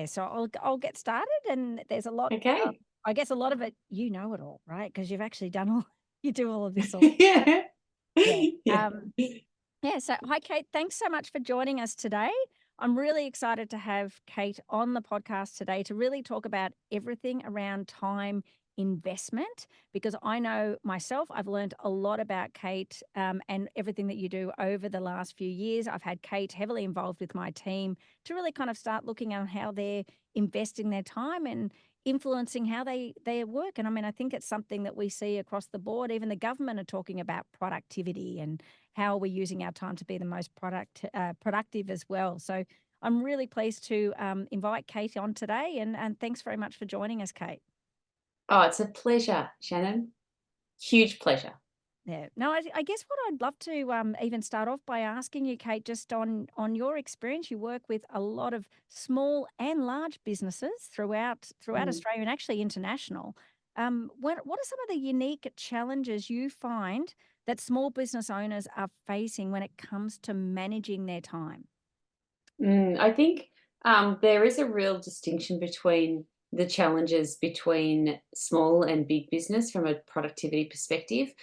So I'll get started, and there's a lot. Okay. I guess a lot of it, you know it all, right? Because you've actually done all, you do all of this all. Yeah. Yeah. Yeah. Yeah. So, hi, Kate. Thanks so much for joining us today. I'm really excited to have Kate on the podcast today to really talk about everything around time investment, because I know myself, I've learned a lot about Kate and everything that you do over the last few years. I've had Kate heavily involved with my team to really kind of start looking at how they're investing their time and influeing how they work. And I mean, I think it's something that we see across the board. Even the government are talking about productivity and how we're using our time to be the most productive as well. So I'm really pleased to invite Kate on today, and thanks very much for joining us, Kate. Oh, it's a pleasure, Shannon. Huge pleasure. Yeah. No, I guess what I'd love to even start off by asking you, Kate, just on your experience. You work with a lot of small and large businesses throughout Mm. Australia and actually international. What are some of the unique challenges you find that small business owners are facing when it comes to managing their time? I think there is a real distinction between the challenges between small and big business from a productivity perspective.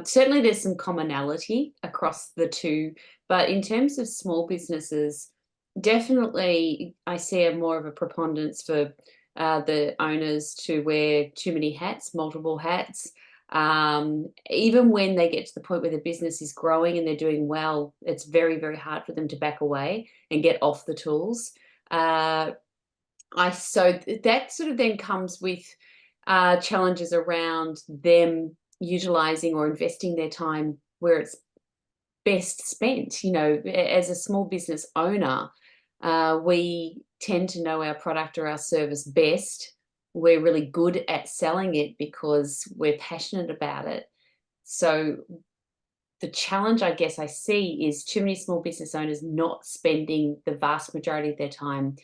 Certainly, there's some commonality across the two, but in terms of small businesses, definitely I see a more of a preponderance for the owners to wear too many hats, multiple hats. Even when they get to the point where the business is growing and they're doing well, it's very, very hard for them to back away and get off the tools. Uh, that sort of then comes with challenges around them utilizing or investing their time where it's best spent. As a small business owner, we tend to know our product or our service best. We're really good at selling it because we're passionate about it. So the challenge I guess I see is too many small business owners not spending the vast majority of their time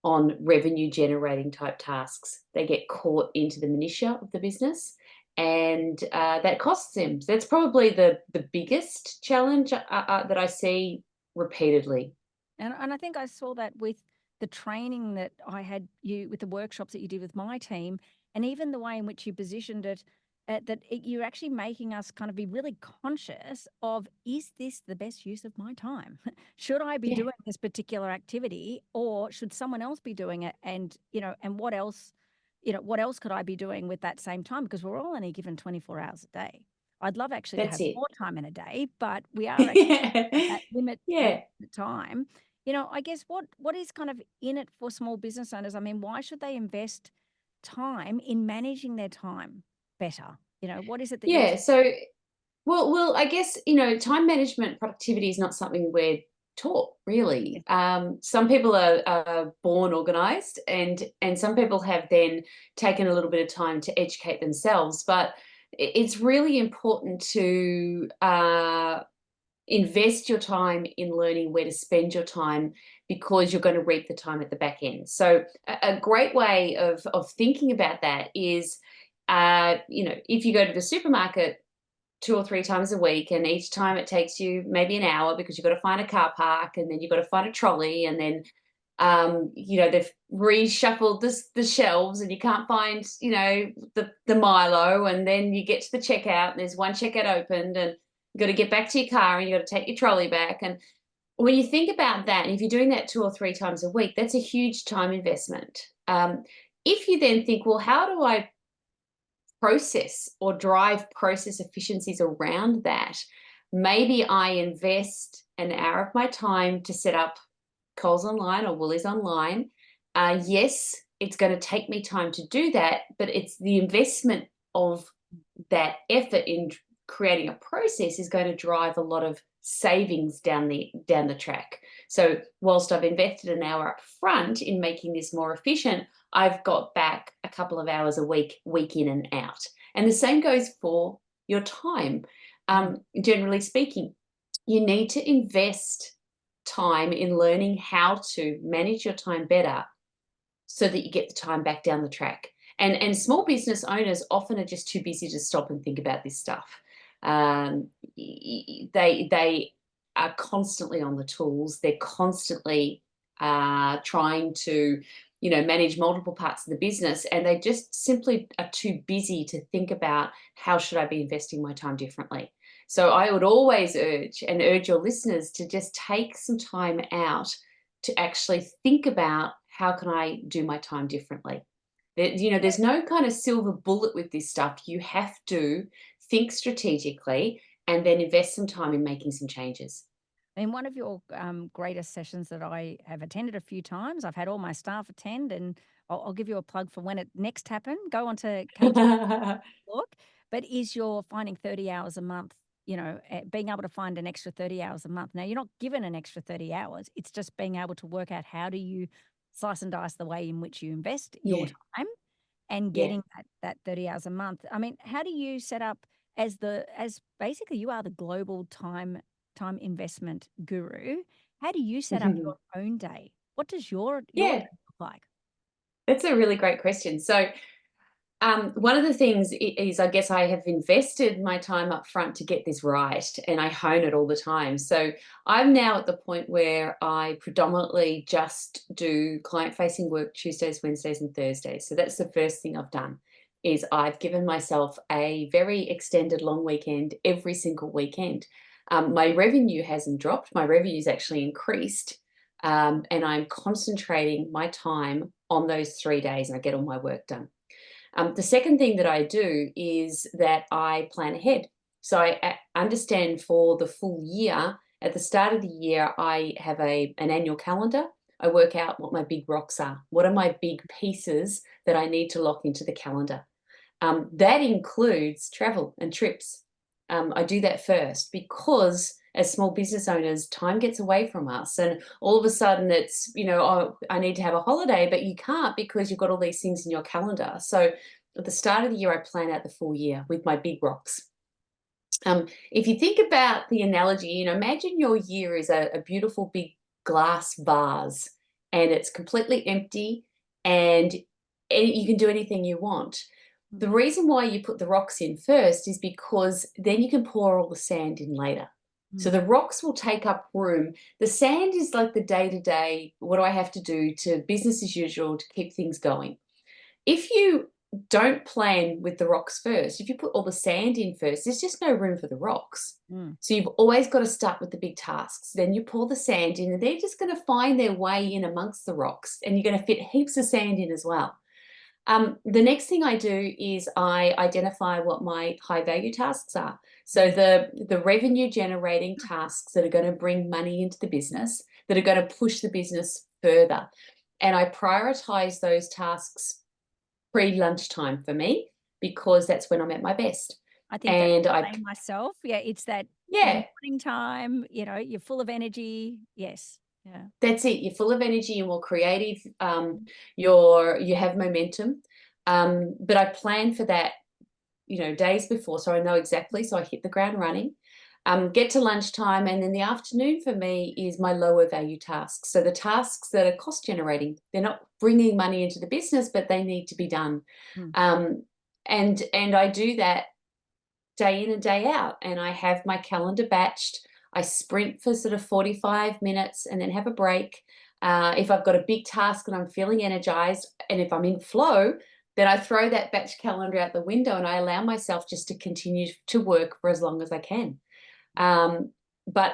on revenue generating type tasks. They get caught into the minutiae of the business, and that costs them. So that's probably the biggest challenge that I see repeatedly. And I think I saw that with the training that I had you with the workshops that you did with my team, and even the way in which you positioned it, you're actually making us kind of be really conscious of, is this the best use of my time? Should I be Yeah, doing this particular activity, or should someone else be doing it? And and what else could I be doing with that same time? Because we're all only given 24 hours a day. I'd love actually to that's have it. more time in a day, but we are actually that limit that Yeah. time. I guess what is kind of in it for small business owners? I mean, why should they invest time in managing their time better? What is it that you're Yeah. So well, I guess, time management productivity is not something we're taught yeah, really. Some people are born organized, and some people have then taken a little bit of time to educate themselves. But it's really important to invest your time in learning where to spend your time, because you're going to reap the time at the back end. So a great way of thinking about that is, if you go to the supermarket 2 or 3 times a week, and each time it takes you maybe an hour because you've got to find a car park, and then you've got to find a trolley, and then they've reshuffled the shelves, and you can't find the Milo, and then you get to the checkout and there's one checkout opened, and you've got to get back to your car, and you've got to take your trolley back. And when you think about that, and if you're doing that 2 or 3 times a week, that's a huge time investment. If you then think, well, how do I process or drive process efficiencies around that? Maybe I invest an hour of my time to set up Coles online or Woolies online. Yes, it's going to take me time to do that, but it's the investment of that effort in creating a process is going to drive a lot of savings down the track. So whilst I've invested an hour up front in making this more efficient, I've got back a couple of hours a week in and out. And the same goes for your time. mm, Generally speaking, you need to invest time in learning how to manage your time better so that you get the time back down the track. And small business owners often are just too busy to stop and think about this stuff. They are constantly on the tools. They're constantly trying to, manage multiple parts of the business, and they just simply are too busy to think about how should I be investing my time differently. So I would always urge your listeners to just take some time out to actually think about how can I do my time differently. There's no kind of silver bullet with this stuff. You have to think strategically and then invest some time in making some changes. In one of your greatest sessions that I have attended a few times, I've had all my staff attend, and I'll give you a plug for when it next happened. Go on to Kate's look, but is you're finding 30 hours a month, being able to find an extra 30 hours a month. Now, you're not given an extra 30 hours. It's just being able to work out how do you slice and dice the way in which you invest your Yeah, time and yeah. getting that 30 hours a month. I mean, how do you set up as basically you are the global time investment guru? How do you set up your own day? What does your day Yeah, look like? that's a really great question. So, one of the things is, I guess, I have invested my time up front to get this right, and I hone it all the time. So I'm now at the point where I predominantly just do client-facing work Tuesdays, Wednesdays, and Thursdays. So that's the first thing I've done, is I've given myself a very extended long weekend every single weekend. My revenue hasn't dropped. My revenue's actually increased, and I'm concentrating my time on those 3 days, and I get all my work done. The second thing that I do is that I plan ahead. So I understand for the full year. At the start of the year, I have an annual calendar. I work out what my big rocks are. What are my big pieces that I need to lock into the calendar? That includes travel and trips. I do that first because as small business owners, time gets away from us. And all of a sudden it's, oh, I need to have a holiday, but you can't because you've got all these things in your calendar. So at the start of the year, I plan out the full year with my big rocks. If you think about the analogy, imagine your year is a beautiful big glass vase, and it's completely empty, and you can do anything you want. The Mm, reason why you put the rocks in first is because then you can pour all the sand in later. So mm, the rocks will take up room. The sand is like the day-to-day, what do I have to do to business as usual to keep things going. If you don't plan with the rocks first, if you put all the sand in first, there's just no room for the rocks. mm. So you've always got to start with the big tasks. Then you pour the sand in, and they're just going to find their way in amongst the rocks, and you're going to fit heaps of sand in as well. The next thing I do is I identify what my high value tasks are. So the revenue generating tasks that are going to bring money into the business, that are going to push the business further. And I prioritize those tasks pre-lunchtime for me, because that's when I'm at my best. I think that's And the same myself. Yeah, it's that yeah, morning time, you're full of energy. Yes. Yeah. that's it. You're full of energy, you're more creative, Mm, you have momentum. But I plan for that, days before, so I know exactly. So I hit the ground running. Get to lunchtime, and then the afternoon for me is my lower value tasks. So the tasks that are cost generating, they're not bringing money into the business, but they need to be done. mm. Um, and I do that day in and day out, and I have my calendar batched. I sprint for sort of 45 minutes and then have a break. If I've got a big task and I'm feeling energized, and if I'm in flow, then I throw that batch calendar out the window and I allow myself just to continue to work for as long as I can. But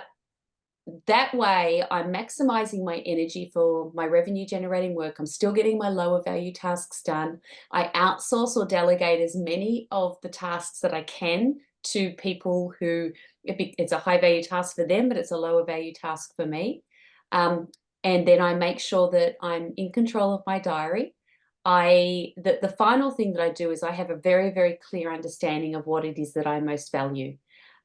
that way, I'm maximizing my energy for my revenue generating work. I'm still getting my lower value tasks done. I outsource or delegate as many of the tasks that I can to people who it's a high value task for them, but it's a lower value task for me. Um, and then I make sure that I'm in control of my diary. The final thing that I do is I have a very, very clear understanding of what it is that I most value.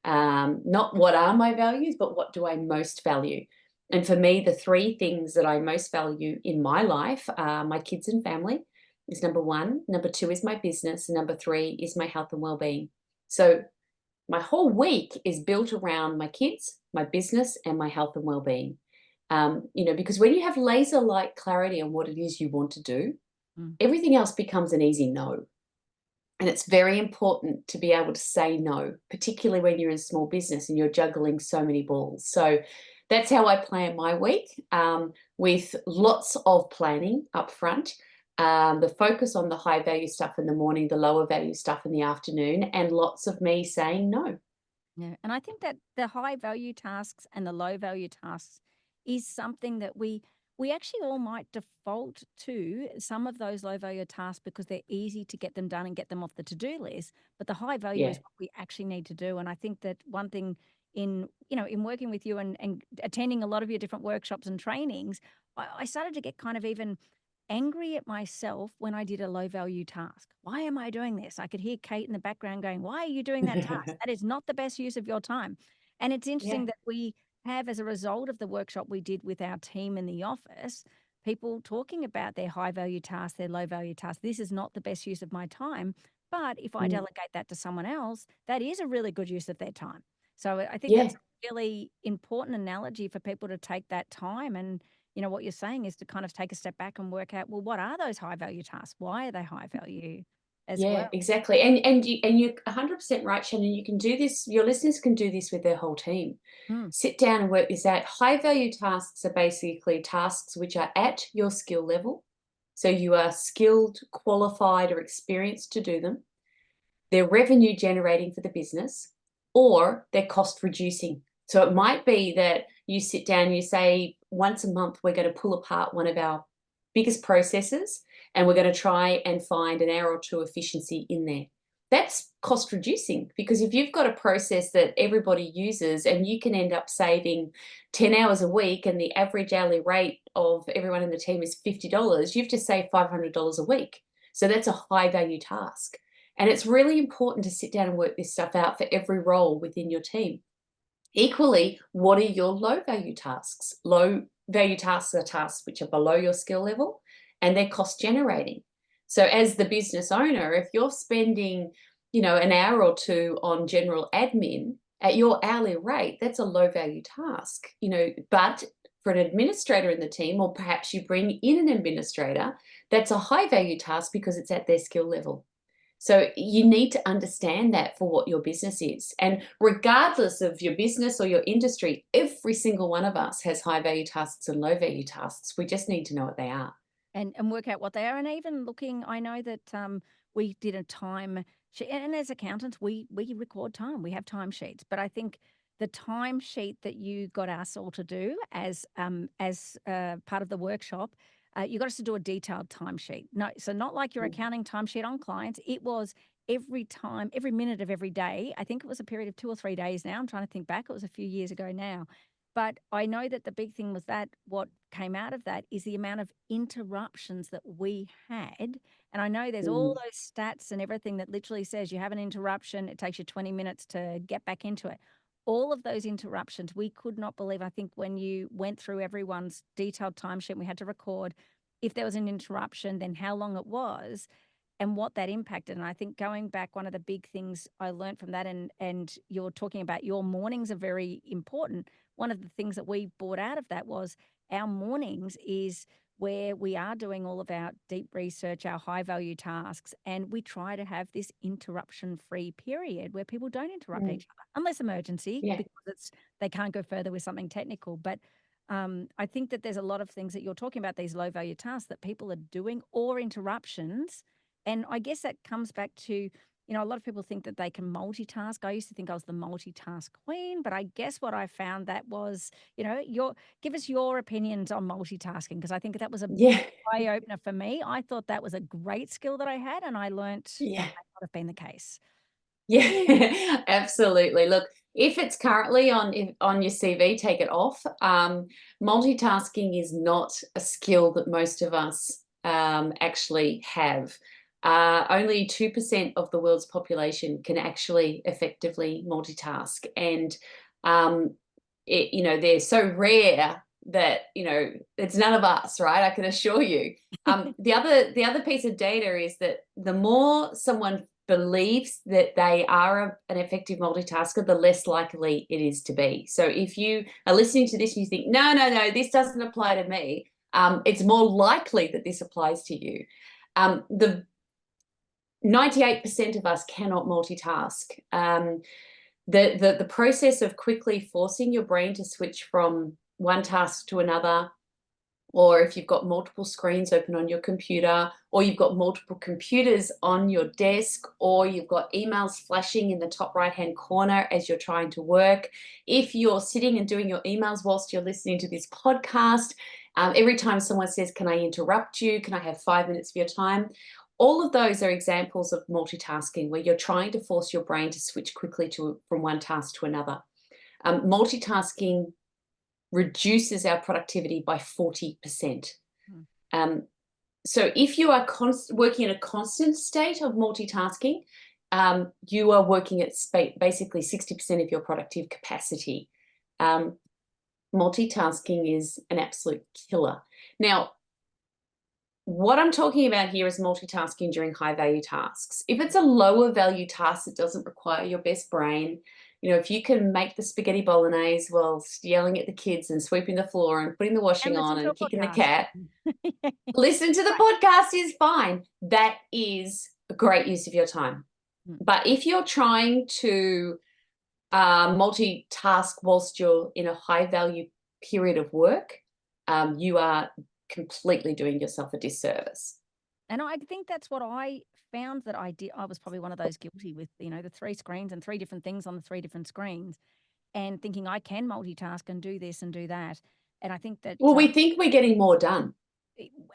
Not what are my values, but what do I most value. And for me, the three things that I most value in my life are my kids and family is number one. Number two is my business. And number three is my health and well-being. So my whole week is built around my kids, my business, and my health and well-being. Because when you have laser-like clarity on what it is you want to do, Mm. everything else becomes an easy no. And it's very important to be able to say no, particularly when you're in small business and you're juggling so many balls. So that's how I plan my week. with lots of planning up front, the focus on the high value stuff in the morning, the lower value stuff in the afternoon, and lots of me saying no. Yeah, and I think that the high value tasks and the low value tasks is something that we actually all might default to some of those low value tasks because they're easy to get them done and get them off the to-do list, but the high value is Yeah. what we actually need to do. And I think that one thing in, in working with you and attending a lot of your different workshops and trainings, I started to get kind of even angry at myself when I did a low value task. Why am I doing this? I could hear Kate in the background going, "Why are you doing that task? That is not the best use of your time." And it's interesting Yeah. that we have, as a result of the workshop we did with our team in the office, people talking about their high value tasks, their low value tasks. This is not the best use of my time. But if I Mm. delegate that to someone else, that is a really good use of their time. So I think Yeah. that's a really important analogy for people to take that time. And what you're saying is to kind of take a step back and work out, well, what are those high value tasks? Why are they high value as Yeah, well? exactly. And you're 100% right, Shannon. You can do this, your listeners can do this with their whole team. Mm, Sit down and work this out. High value tasks are basically tasks which are at your skill level. So you are skilled, qualified, or experienced to do them. They're revenue generating for the business, or they're cost reducing. So it might be that you sit down and you say, once a month, we're going to pull apart one of our biggest processes and we're going to try and find an hour or two efficiency in there. That's cost reducing, because if you've got a process that everybody uses and you can end up saving 10 hours a week and the average hourly rate of everyone in the team is $50, you've just saved $500 a week. So that's a high value task. And it's really important to sit down and work this stuff out for every role within your team. Equally, what are your low value tasks? Low value tasks are tasks which are below your skill level and they're cost generating. So as the business owner, if you're spending, an hour or two on general admin at your hourly rate, that's a low value task, but for an administrator in the team, or perhaps you bring in an administrator, that's a high value task because it's at their skill level. So you need to understand that for what your business is. And regardless of your business or your industry, every single one of us has high value tasks and low value tasks. We just need to know what they are. and work out what they are. And even looking, I know that we did a time sheet, and as accountants, we record time. We have time sheets. But I think the time sheet that you got us all to do as part of the workshop, you got us to do a detailed time sheet. No, so not like your Mm. accounting time sheet on clients. It was every time, every minute of every day. I think it was a period of 2 or 3 days now. I'm trying to think back. It was a few years ago now. But I know that the big thing was that what came out of that is the amount of interruptions that we had. And I know there's all Mm. those stats and everything that literally says you have an interruption, it takes you 20 minutes to get back into it. All of those interruptions, we could not believe. I think when you went through everyone's detailed timesheet, we had to record if there was an interruption, then how long it was and what that impacted. And I think going back, one of the big things I learned from that, and you're talking about your mornings are very important. One of the things that we brought out of that was our mornings is where we are doing all of our deep research, our high value tasks, and we try to have this interruption free period where people don't interrupt Mm. each other unless emergency, Yeah. because they can't go further with something technical. But I think that there's a lot of things that you're talking about, these low value tasks that people are doing, or interruptions. And I guess that comes back to, a lot of people think that they can multitask. I used to think I was the multitask queen, but I guess what I found that was, give us your opinions on multitasking, because I think that was a Yeah. eye opener for me. I thought that was a great skill that I had, and I learnt that Yeah. may not have been the case. Yeah, absolutely. Look, if it's currently on your CV, take it off. Multitasking is not a skill that most of us actually have. Only 2% of the world's population can actually effectively multitask, and they're so rare that it's none of us, right? I can assure you. The other piece of data is that the more someone believes that they are an effective multitasker, the less likely it is to be. So if you are listening to this and you think, no, no, no, this doesn't apply to me, it's more likely that this applies to you. The 98% of us cannot multitask. The process of quickly forcing your brain to switch from one task to another or if you've got multiple screens open on your computer, or you've got multiple computers on your desk, or you've got emails flashing in the top right-hand corner as you're trying to work. If you're sitting and doing your emails whilst you're listening to this podcast, every time someone says, "Can I interrupt you? Can I have 5 minutes of your time?" All of those are examples of multitasking where you're trying to force your brain to switch quickly from one task to another. Multitasking reduces our productivity by 40%. Mm. So if you are working in a constant state of multitasking, you are working at basically 60% of your productive capacity. Multitasking is an absolute killer. Now, what I'm talking about here is multitasking during high value tasks. If it's a lower value task that doesn't require your best brain, if you can make the spaghetti bolognese while yelling at the kids and sweeping the floor and putting the And washing listen on to a and kicking the podcast. cat, Yeah. listen to the Right. podcast is fine. That is a great use of your time. Mm. But if you're trying to multitask whilst you're in a high value period of work, you are completely doing yourself a disservice. And I think that's what I found that I did. I was probably one of those guilty with, the 3 screens and 3 different things on the 3 different screens, and thinking I can multitask and do this and do that. And I think that, Well, we think we're getting more done.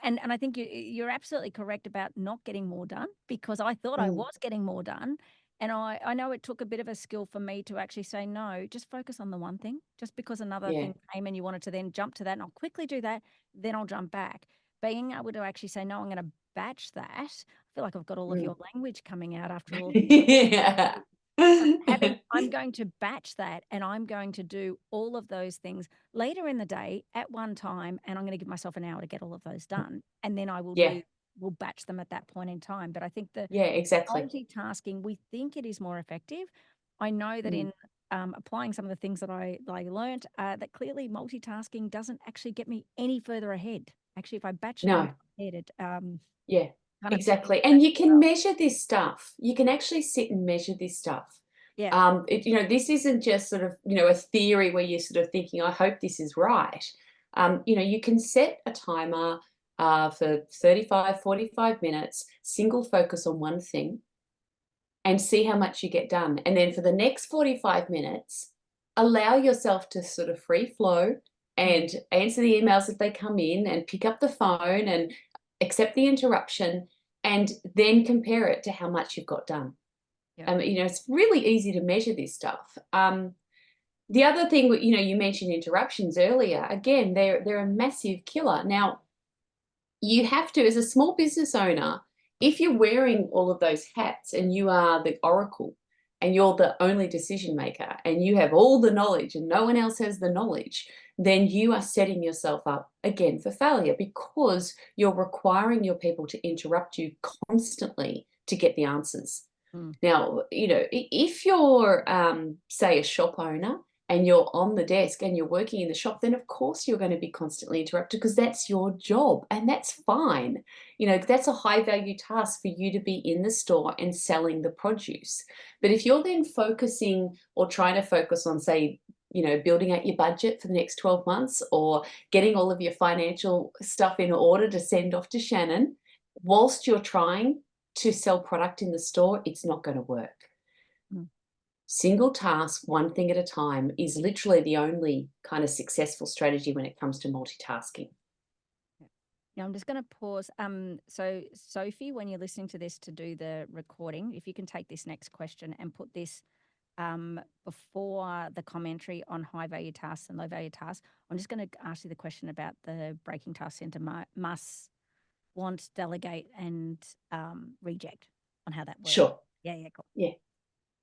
and I think you're absolutely correct about not getting more done, because I thought I Mm, was getting more done. And I know it took a bit of a skill for me to actually say, no, just focus on the one thing. Just because another yeah. thing came and you wanted to then jump to that, and I'll quickly do that, then I'll jump back. Being able to actually say, no, I'm going to batch that. I feel like I've got all of Mm. your language coming out after all this. Yeah. I'm going to batch that, and I'm going to do all of those things later in the day at one time, and I'm going to give myself an hour to get all of those done. And then Yeah. we'll batch them at that point in time. But I think the Yeah, exactly. multitasking, we think it is more effective. I know that Mm. in applying some of the things that I learned, that clearly multitasking doesn't actually get me any further ahead. Actually, if I batch it No. one ahead, it Yeah, kind of exactly. that And you as can well. measure this stuff. You can actually sit and measure this stuff. Yeah. This isn't just sort of, a theory where you're sort of thinking, I hope this is right. You can set a timer for 35, 45 minutes, single focus on one thing, and see how much you get done. And then for the next 45 minutes, allow yourself to sort of free flow Mm. and answer the emails if they come in and pick up the phone and accept the interruption, and then compare it to how much you've got done. Yeah. It's really easy to measure this stuff. The other thing, you mentioned interruptions earlier. Again, they're a massive killer. Now, you have to, as a small business owner, if you're wearing all of those hats and you are the oracle and you're the only decision maker and you have all the knowledge and no one else has the knowledge, then you are setting yourself up again for failure, because you're requiring your people to interrupt you constantly to get the answers. Mm. Now, if you're, say, a shop owner and you're on the desk and you're working in the shop, then of course you're going to be constantly interrupted, because that's your job and that's fine. That's a high value task for you to be in the store and selling the produce. But if you're then focusing or trying to focus on, say, building out your budget for the next 12 months or getting all of your financial stuff in order to send off to Shannon, whilst you're trying to sell product in the store, it's not going to work. Mm. Single task, one thing at a time, is literally the only kind of successful strategy when it comes to multitasking. Yeah. Now I'm just going to pause. So Sophie, when you're listening to this to do the recording, if you can take this next question and put this before the commentary on high value tasks and low value tasks, I'm just going to ask you the question about the breaking task center must, want, delegate, and reject, on how that works. Sure. Yeah, yeah, cool. Yeah.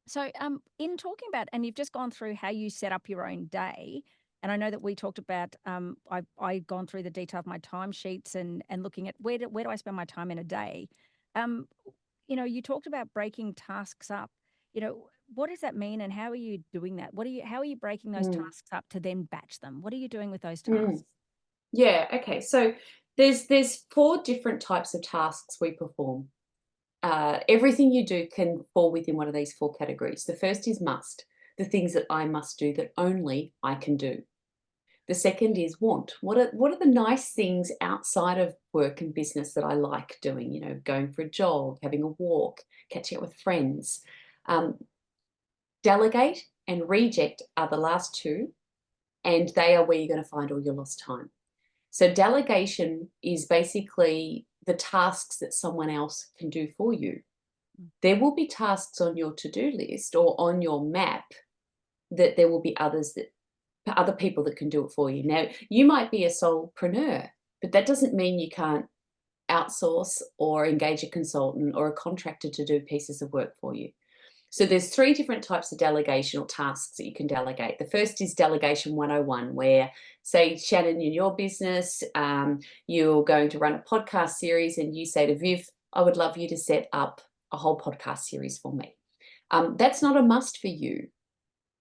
So, in talking about, and you've just gone through how you set up your own day, and I know that we talked about, I've gone through the detail of my timesheets and looking at where do I spend my time in a day. Um, you talked about breaking tasks up. What does that mean, and how are you doing that? How are you breaking those Mm, tasks up to then batch them? What are you doing with those tasks? mm. Yeah. Okay. So there's 4 different types of tasks we perform. Everything you do can fall within one of these 4 categories. The first is must, the things that I must do that only I can do. The second is want. What are the nice things outside of work and business that I like doing? You know, going for a jog, having a walk, catching up with friends. Um, Delegate and reject are the last two, and they are where you're going to find all your lost time. So delegation is basically the tasks that someone else can do for you. There will be tasks on your to-do list or on your map that there will be other people that can do it for you. Now, you might be a solopreneur, but that doesn't mean you can't outsource or engage a consultant or a contractor to do pieces of work for you. So there's three different types of delegation or tasks that you can delegate. The first is delegation 101, where, say, Shannon, in your business, you're going to run a podcast series and you say to Viv, I would love you to set up a whole podcast series for me. That's not a must for you.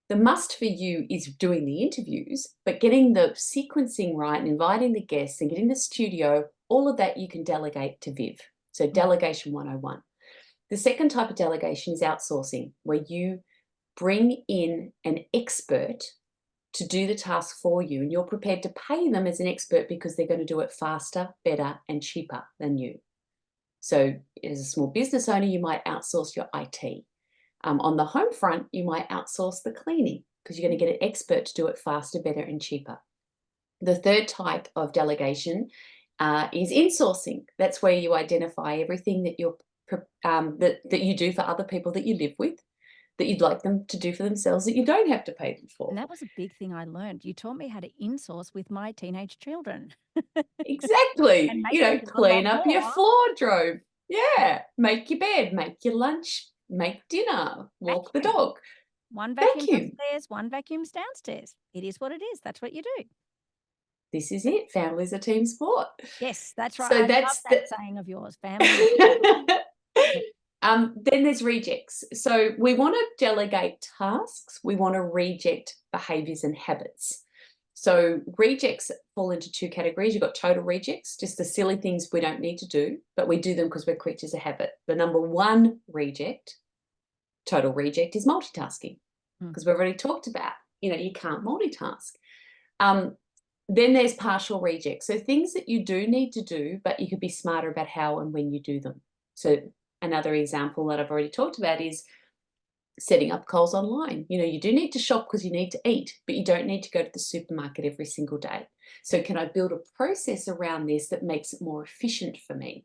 The must for you is doing the interviews, but getting the sequencing right and inviting the guests and getting the studio, all of that you can delegate to Viv. So delegation 101. The second type of delegation is outsourcing, where you bring in an expert to do the task for you, and you're prepared to pay them as an expert because they're going to do it faster, better, and cheaper than you. So as a small business owner, you might outsource your IT. On the home front, you might outsource the cleaning because you're going to get an expert to do it faster, better, and cheaper. The third type of delegation is insourcing. That's where you identify everything that that you do for other people that you live with, that you'd like them to do for themselves, that you don't have to pay them for. And that was a big thing I learned. You taught me how to insource with my teenage children. And Exactly. make You them know, do a lot clean up your more. wardrobe. Yeah. Make your bed, make your lunch, make dinner, walk the Vacuum. dog. One vacuums Vacuum. upstairs, one vacuums downstairs. It is what it is. That's what you do. This is it. Family's a team sport. Yes, that's right. So I love that's that saying of yours. Family is yeah. Then there's rejects. So we want to delegate tasks. We want to reject behaviors and habits. So rejects fall into two categories. You've got total rejects, just the silly things we don't need to do, but we do them because we're creatures of habit. The number one reject, total reject, is multitasking, because we've already talked about, you can't multitask. Then there's partial rejects. So things that you do need to do, but you could be smarter about how and when you do them. So another example that I've already talked about is setting up Coles online. You do need to shop because you need to eat, but you don't need to go to the supermarket every single day. So can I build a process around this that makes it more efficient for me?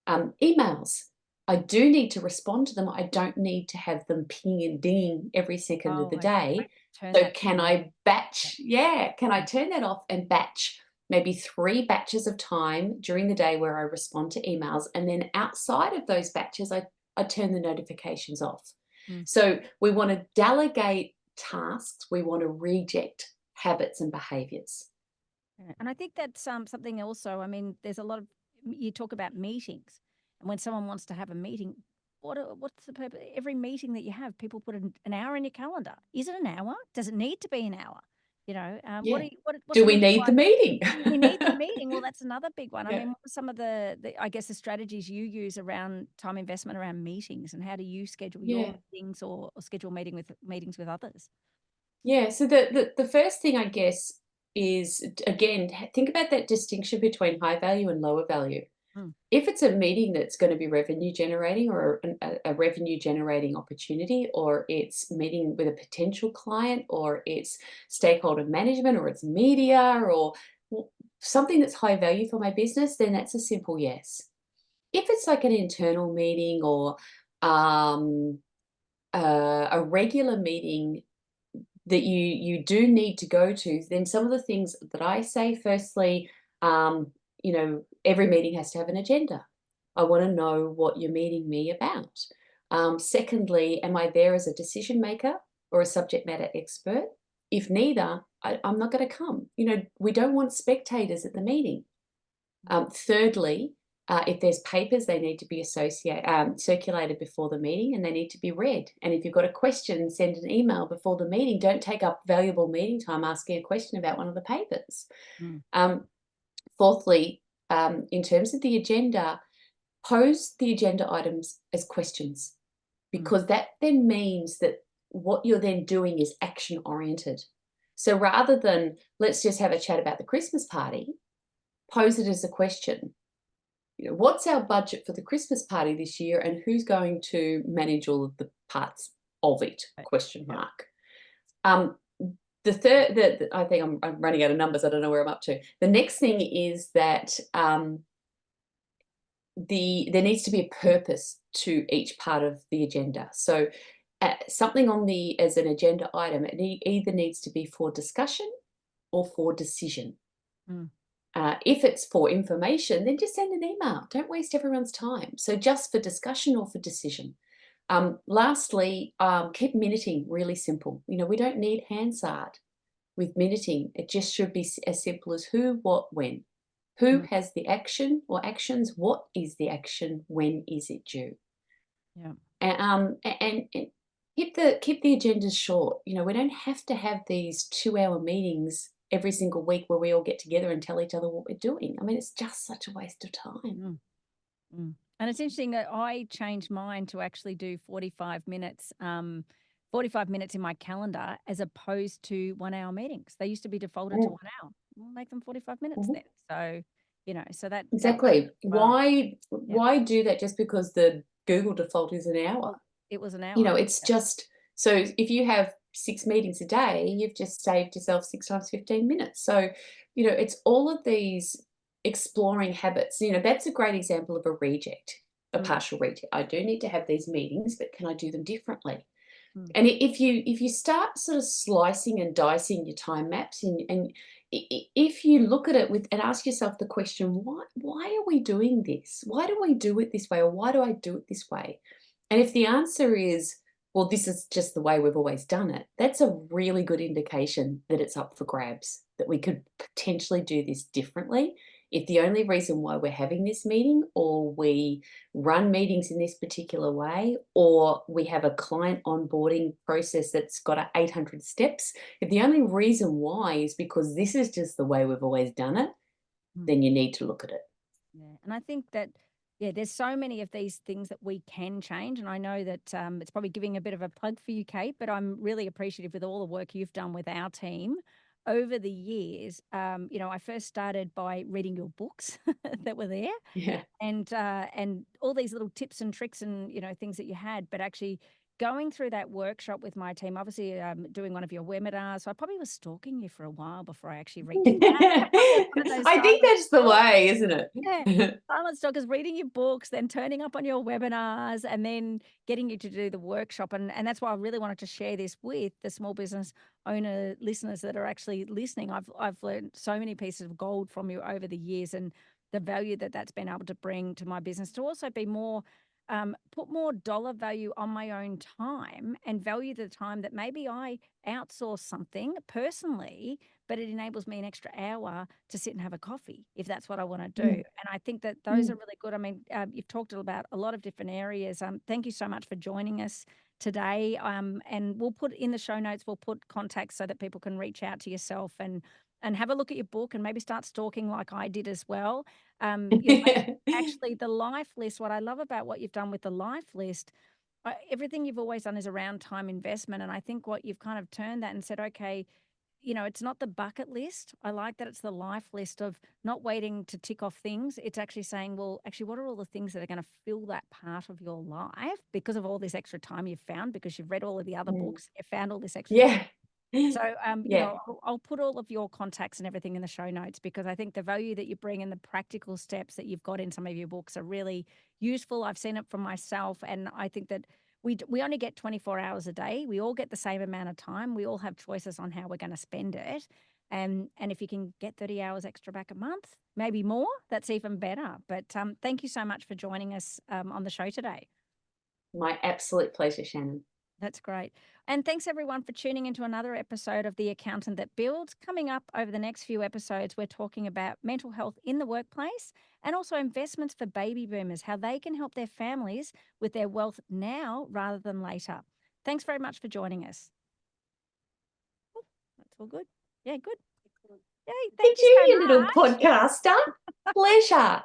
Emails. I do need to respond to them. I don't need to have them pinging and dinging every second of the day. So can I batch? Yeah, can I turn that off and batch maybe 3 batches of time during the day where I respond to emails, and then outside of those batches, I turn the notifications off. So we want to delegate tasks. We want to reject habits and behaviors. And I think that's something also. I mean, there's a lot of you talk about meetings, and when someone wants to have a meeting, what's the purpose? Every meeting that you have, people put an hour in your calendar. Is it an hour? Does it need to be an hour? Yeah. What's Do it we look need the like? meeting? Do we need the meeting? Well, that's another big one. I Yeah. mean, what are some of the I guess the strategies you use around time investment around meetings, and how do you schedule your meetings or schedule meetings with others? Yeah, so the first thing, I guess, is, again, think about that distinction between high value and lower value. If it's a meeting that's going to be revenue generating, or a revenue generating opportunity, or it's meeting with a potential client, or it's stakeholder management, or it's media, or something that's high value for my business, then that's a simple yes. If it's like an internal meeting, or a regular meeting that you do need to go to, then some of the things that I say, firstly, every meeting has to have an agenda. I want to know what you're meeting me about. Secondly, am I there as a decision maker or a subject matter expert? If neither, I'm not going to come. We don't want spectators at the meeting. Thirdly, if there's papers, they need to be circulated before the meeting, and they need to be read. And if you've got a question, send an email before the meeting. Don't take up valuable meeting time asking a question about one of the papers. Fourthly, in terms of the agenda, pose the agenda items as questions, because that then means that what you're then doing is action oriented. So rather than let's just have a chat about the Christmas party, pose it as a question. What's our budget for the Christmas party this year, and who's going to manage all of the parts of it? Question Yeah. mark. The third, I think I'm running out of numbers. I don't know where I'm up to. The next thing is that there needs to be a purpose to each part of the agenda. So something as an agenda item, it either needs to be for discussion or for decision. Mm. If it's for information, then just send an email. Don't waste everyone's time. So just for discussion or for decision. Lastly, keep minuting really simple. We don't need Hansard with minuting. It just should be as simple as who, what, when. Who has the action or actions? What is the action? When is it due? Yeah. And keep the agendas short. We don't have to have these 2-hour meetings every single week where we all get together and tell each other what we're doing. I mean, it's just such a waste of time. And it's interesting that I changed mine to actually do 45 minutes, 45 minutes in my calendar as opposed to 1-hour meetings. They used to be defaulted to 1 hour. We'll make them 45 minutes then. So, so that exactly. well. Why do that just because the Google default is an hour? It was an hour. It's just so if you have 6 meetings a day, you've just saved yourself 6 times 15 minutes. So, it's all of these exploring habits. That's a great example of a reject, a partial reject. I do need to have these meetings, but can I do them differently? And if you start sort of slicing and dicing your time maps, and if you look at it and ask yourself the question, why are we doing this? Why do we do it this way, or why do I do it this way? And if the answer is, well, this is just the way we've always done it, that's a really good indication that it's up for grabs, that we could potentially do this differently. If the only reason why we're having this meeting, or we run meetings in this particular way, or we have a client onboarding process that's got 800 steps, if the only reason why is because this is just the way we've always done it, then you need to look at it. Yeah, and I think that, there's so many of these things that we can change. And I know that it's probably giving a bit of a plug for you, Kate, but I'm really appreciative with all the work you've done with our team over the years. I first started by reading your books that were there. Yeah. And all these little tips and tricks and things that you had, but actually going through that workshop with my team, obviously doing one of your webinars. So I probably was stalking you for a while before I actually reached out. I think that's the way, isn't it? Yeah, silent stalkers, reading your books, then turning up on your webinars, and then getting you to do the workshop. And that's why I really wanted to share this with the small business owner listeners that are actually listening. I've learned so many pieces of gold from you over the years, and the value that that's been able to bring to my business to also be more, put more dollar value on my own time and value the time that maybe I outsource something personally, but it enables me an extra hour to sit and have a coffee if that's what I want to do. And I think that those are really good. I mean, you've talked about a lot of different areas. Thank you so much for joining us today. And we'll put in the show notes, we'll put contacts so that people can reach out to yourself and have a look at your book and maybe start stalking like I did as well. Actually, the life list, what I love about what you've done with the life list, everything you've always done is around time investment. And I think what you've kind of turned that and said, okay, it's not the bucket list. I like that it's the life list of not waiting to tick off things. It's actually saying, well, actually, what are all the things that are going to fill that part of your life because of all this extra time you've found, because you've read all of the other books, you found all this extra time. So, I'll put all of your contacts and everything in the show notes, because I think the value that you bring and the practical steps that you've got in some of your books are really useful. I've seen it for myself, and I think that we only get 24 hours a day. We all get the same amount of time. We all have choices on how we're going to spend it. And if you can get 30 hours extra back a month, maybe more, that's even better. But thank you so much for joining us on the show today. My absolute pleasure, Shannon. That's great. And thanks everyone for tuning into another episode of The Accountant That Builds. Coming up over the next few episodes, we're talking about mental health in the workplace and also investments for baby boomers, how they can help their families with their wealth now rather than later. Thanks very much for joining us. Oh, that's all good. Yeah, good. Yay, thank you so you much. little podcaster. Pleasure.